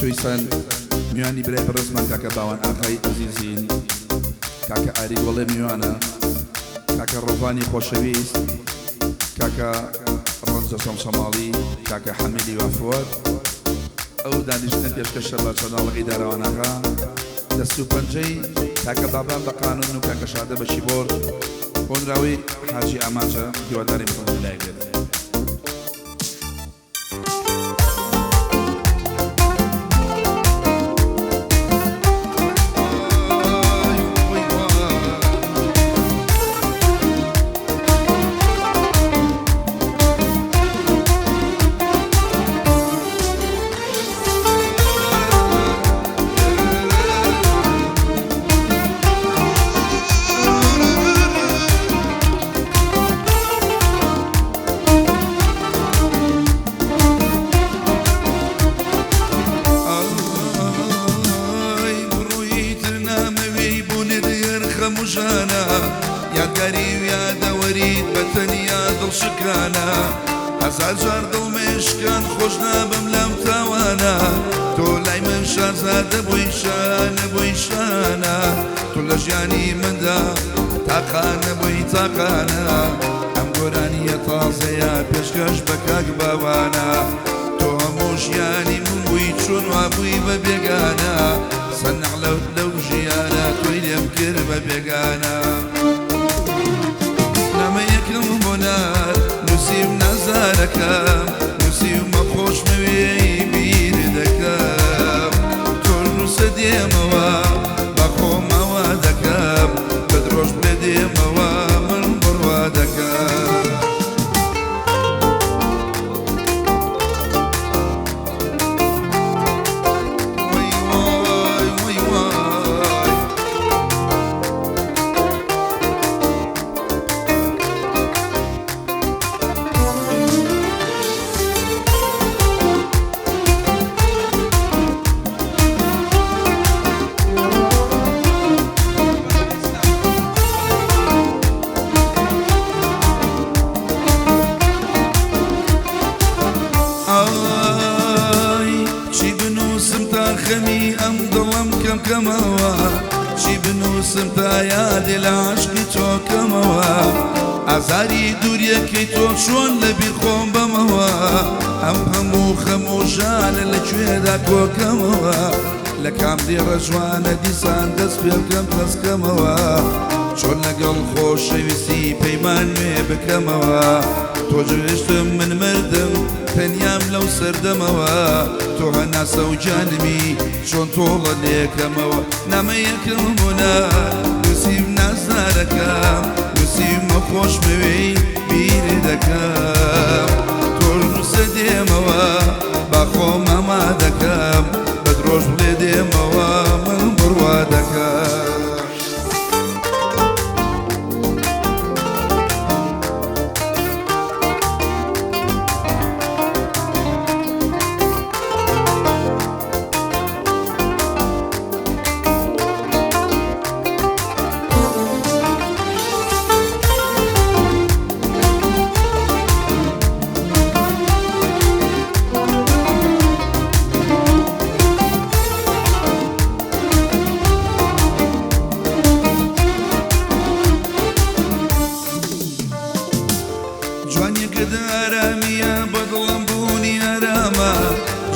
خۆشەویستان میوانی برای بەڕێزمان کاکە باوان ئاغای عەزیزین، کاکە ئاری گوڵێ میوانە، کاکە ڕۆڤانی خۆشەویست، کاکە ڕەنجە شەمشەماڵی، کاکە حەمیدی وافوەر، ئەو دانیشتنە پێشکەشە بە چەناڵەکەی داراوانەکە، دەست و پەنجەی کاکە بابان بە قانون و کاکە شادە بەشی بۆر، کۆنراوی حاجی ئاماجە هیواداری بڵند لای بێت. یادگاری و یادەوەریت بە تەنیا دڵشکانە، هەزار جار دڵمێشکان خۆش نابم لەم تاوانە، تۆ لای من شازادە بووی شانە بووی شانە، تۆ لە ژیانی مندا تاقانە بووی تاقانە، ئەم گۆرانیە تازەیە پێشکەش بە کاک باوانە، تۆ هەموو ژیانی من بووی چۆن وابووی بە بێگانە، سەنەق لەو ژیانە تۆی لێم کرد بە بێگانە. نووسیم نازارەکەم، نووسیمە خۆشمەوێی بیر دەکەم، تۆ نووسە دێمەوە بە خۆمەوە دەکەم، بە درۆژ بێ دێمەوە من بڕوا دەکەم. خەمی ئەم دڵم کەمکەمەوە، چی بنووسم تا یادێ لە عاشقی تۆکەمەوە، ئازاری دووریەکەی تۆ چۆن لەبیر خۆم بەمەوە، ئەم هەموو خەمۆژانە لەکوێدا کۆکەمەوە، لە کام دێڕە جوانە دیسان دەست پێ بکەم دەستکەمەوە، چۆن لەگەڵ خۆشەویستی پەیمان نوێ بکەمەوە، تۆ جوێشتم من مردم تەنیام لەو سەردەمەوە، تۆ هەناسە و جانمی چۆن تۆڵە لێکەمەوە، نامەیەکم بوونە نووسیم نازارەکەم، نووسیمە خۆشمەوێی بیر دەکەم، تۆ نووسە دێمەوە با خۆم ئەما دەکەم، بە درۆژ بڵێ دێمەوە من بڕوا دەکەم. ئارامیە بەدڵم بوونی ئارامە،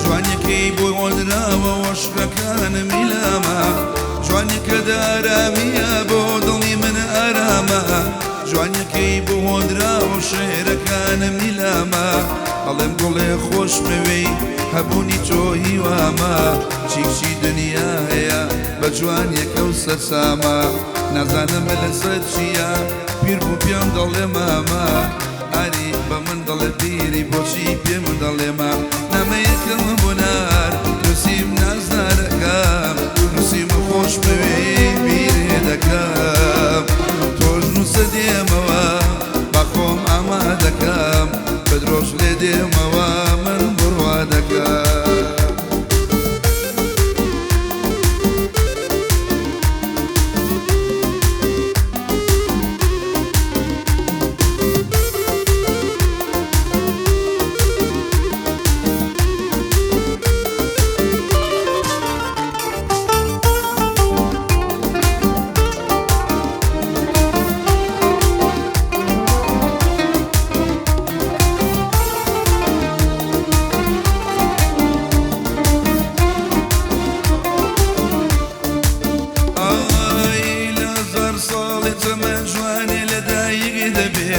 جوانیەکەی بۆ ئۆلراوە وەشکەکانم میلامە، جوانیەکە ئارامیە بۆ دڵی من ئارامە، جوانیەکەی بۆ هۆدراوە شێرەکانم میلامە، ئەڵێم گوڵێ خۆشمەوێی هەبوونی تۆ هیوامە، چیکچی دنیا هەیە بە جوانیەکە و سەرسامە، نازانم لەسەر چیە پیر بوو پێم دەڵێ مامە، ئاری بە من دەڵێ پیری بۆچی پێم دەڵێمە، نامەیەکم بوونار نووسیم نازارەکەم، نووسیمە خۆشمەوێی بیر دەکەم، تۆش نووسە دێمەوە بە خۆم ئاما دەکەم، بە درۆژ لێ دێمەوە من بڕوا دەکەم. دڵێ چەمە جوانێ لەدایک دەبێ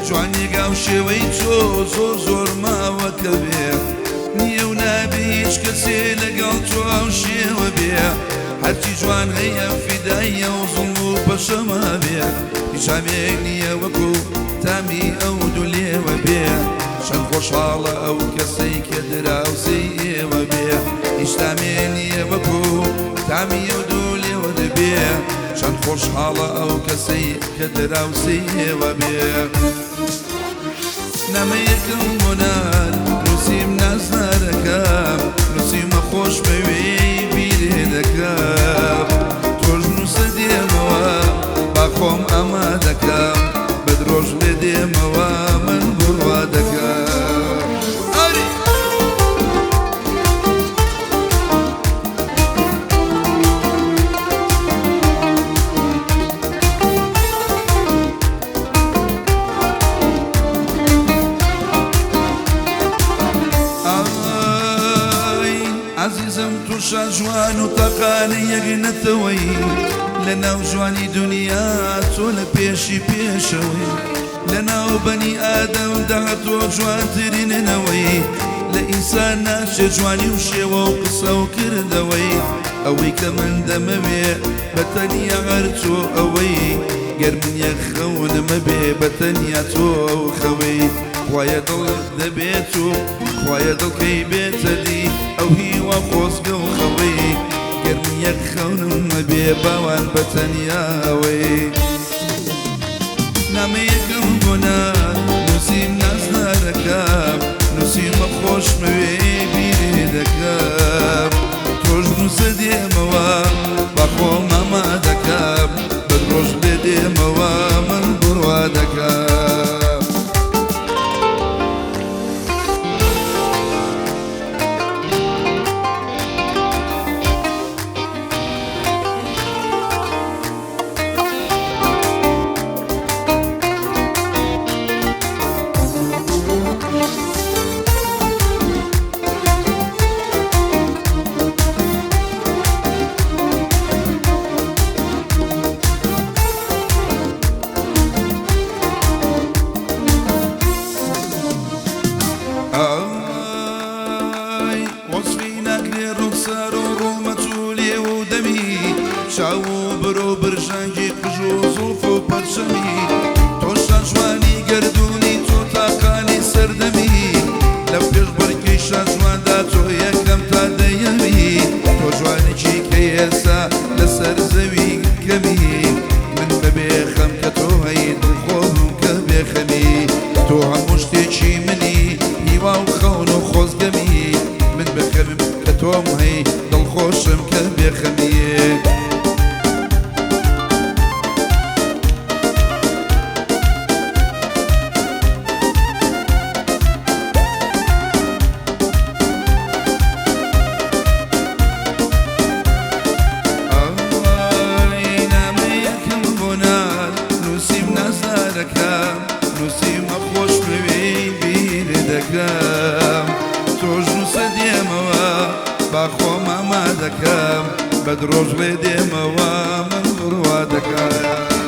جوانێکا و شێوەی تۆ زۆر زۆر ماوەکە بێ نییە و نابێ هیچ کەسێ لەگەڵ تۆ ئەو شێوە بێ هەرچی جوان هەیە فیدایە و زوڵم و پەشەمە بێ هیچامێک نییە وەکو تامی ئەو دولێوە بێ چەند خۆشحاڵە ئەو کەسەی کە دراوسەی ئێوە بێ هیچامێ نییە وەکو تامی ئەو دولێوە دەبێ چەند خۆشحاڵە ئەو کەسەی کە دراوسەی ئێوە بێ نامەیەکەم بۆنان نووسیم نازدارەکەم نووسیمە خۆش بەوێی بیرێ دەکەم تۆش نووسە دێمەوە با خۆم ئەمە دەکەم بە درۆژ لێ دێمەوە من بڕوا دەکەم عزیزم تووشە جوان و تەقانە یەکنەتەوەی لە ناو جوانی دنیا تۆ لە پێشی پێشەوەی لە ناو بەنی ئادەمدا تۆ جوانترینەوەی لە ئینسان ناچێ جوانی و شێوە و قسە و کردەوەی ئەوەی کە من دەمەوێ بەتەنیا هەر تۆ ئەوەی گەر من یەک خەونمە بێ بەتەنیا تۆ ئەو خەوەی خوایە دڵ دەبێت و خوایە دڵکەی بێتە دی ئەو هیوا خۆزگە و خەوەی گەر من یەک خەونمە بێ باوان بەتەنیاوەی نامەیەکەم بۆنان نووسیم نازدارەکەم نووسیمە خۆشمەوێ بیرێ دەکەم تۆش نووسە دێمەوە با خۆم ئەمە دەکەم بە درۆژ لێ دێمەوە من بڕوا دەکەم چاو برۆ برژەنگی قژ و زوڵف و پەرچەمی تۆشە جوانی گەردوونی تۆ تاقانی سەردەمی لە پێش بەرگی شەجواندا تۆ یەکەم تا دەیەمی تۆ جوانێکی کە ئێستا لەسەر زەوی کەمی من بەبێ خەم کە تۆ هەی دڵخۆم کە بێخەمی تۆ هەموو شتێکی منی هیوا و خەون و خۆزگەمی من بخەمم کە تۆم هەی دڵخۆشم کە بێخەمی نووسیمە خۆش بوێی بیرێ دەکەم تۆش نووسە دێمەوە با خۆم ئەمە دەکەم بە درۆژ لێ دێمەوە من بڕوا دەکەم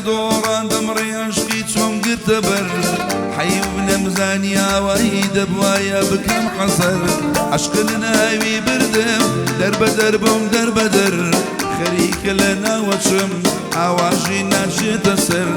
دۆڕان دەمڕێ عشقی چۆم گرتە بەر حەیو نەمزانیاوایی دەبوایە بکەم حەسەر عشق لە ناوی بردم دەربەدەر بۆم دەربەدەر خەریکە لە ناوەچم ئاواژی ناچێتە سەر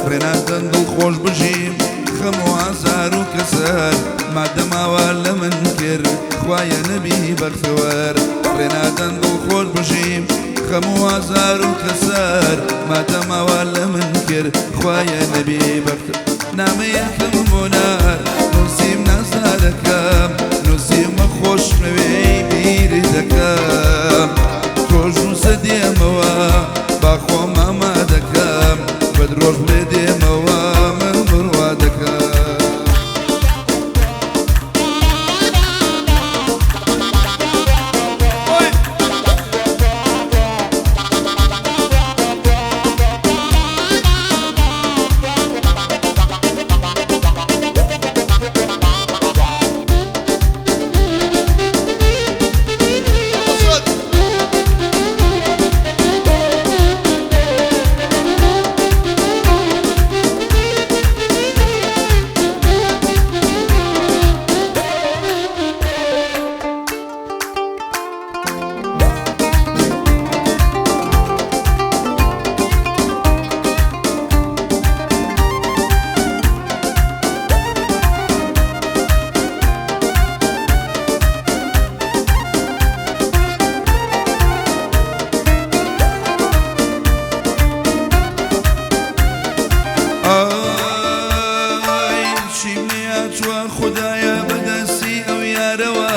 ڕێنادەن دڵخۆش بژیم خەم و ئازار و کەسەر مادەماوە لە من کرد خوایە نەبی بەختەوەر ڕێنادەن دڵخۆش بژیم خەم و ئازار و کەسەر مادەماوە لە من کرد خوایە نەبی بەختەوەر نامەیەکەم بۆ نار نووسیم نازدارەکەم نووسی مە خۆشنەوەی بیری دەکەم تۆژ نووسە دێمەوە با خۆم ئاما دەکەم بە درۆژ لێ دێمەوە من بڕوا دەکەم خدایە بەدەستی ئەو یارەوە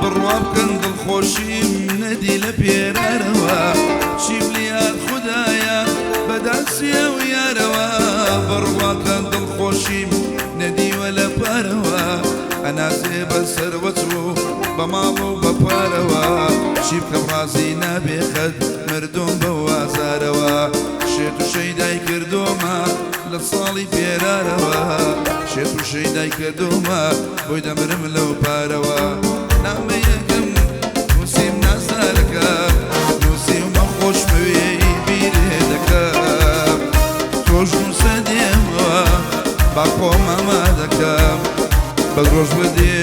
بڕوا بکەن دڵخۆشیم نەدی لە پێرارەوە چیم لیات خدایە بەدەستی ئەو یارەوە بڕوا بکەن دڵخۆشیم نەدیوە لە پارەوە ئەناسێ بە سەروەت و بە ماڵ و بە پارەوە چی بکەم ڕازی نابێ قەت مردم بە وازارەوە شێت و شەیدای کردۆمە لە ساڵی پێرارەوە شێت و شەیدای کردۆمە بۆی دەمرم لەو پارەوە نامە یەکەم نووسیم نازدارەکە نووسیمە خۆشمەوێی بیرێ دەکەم تۆژ نووسە دێمەوە با خۆم ئاما دەکەم بە درۆژ بە دێ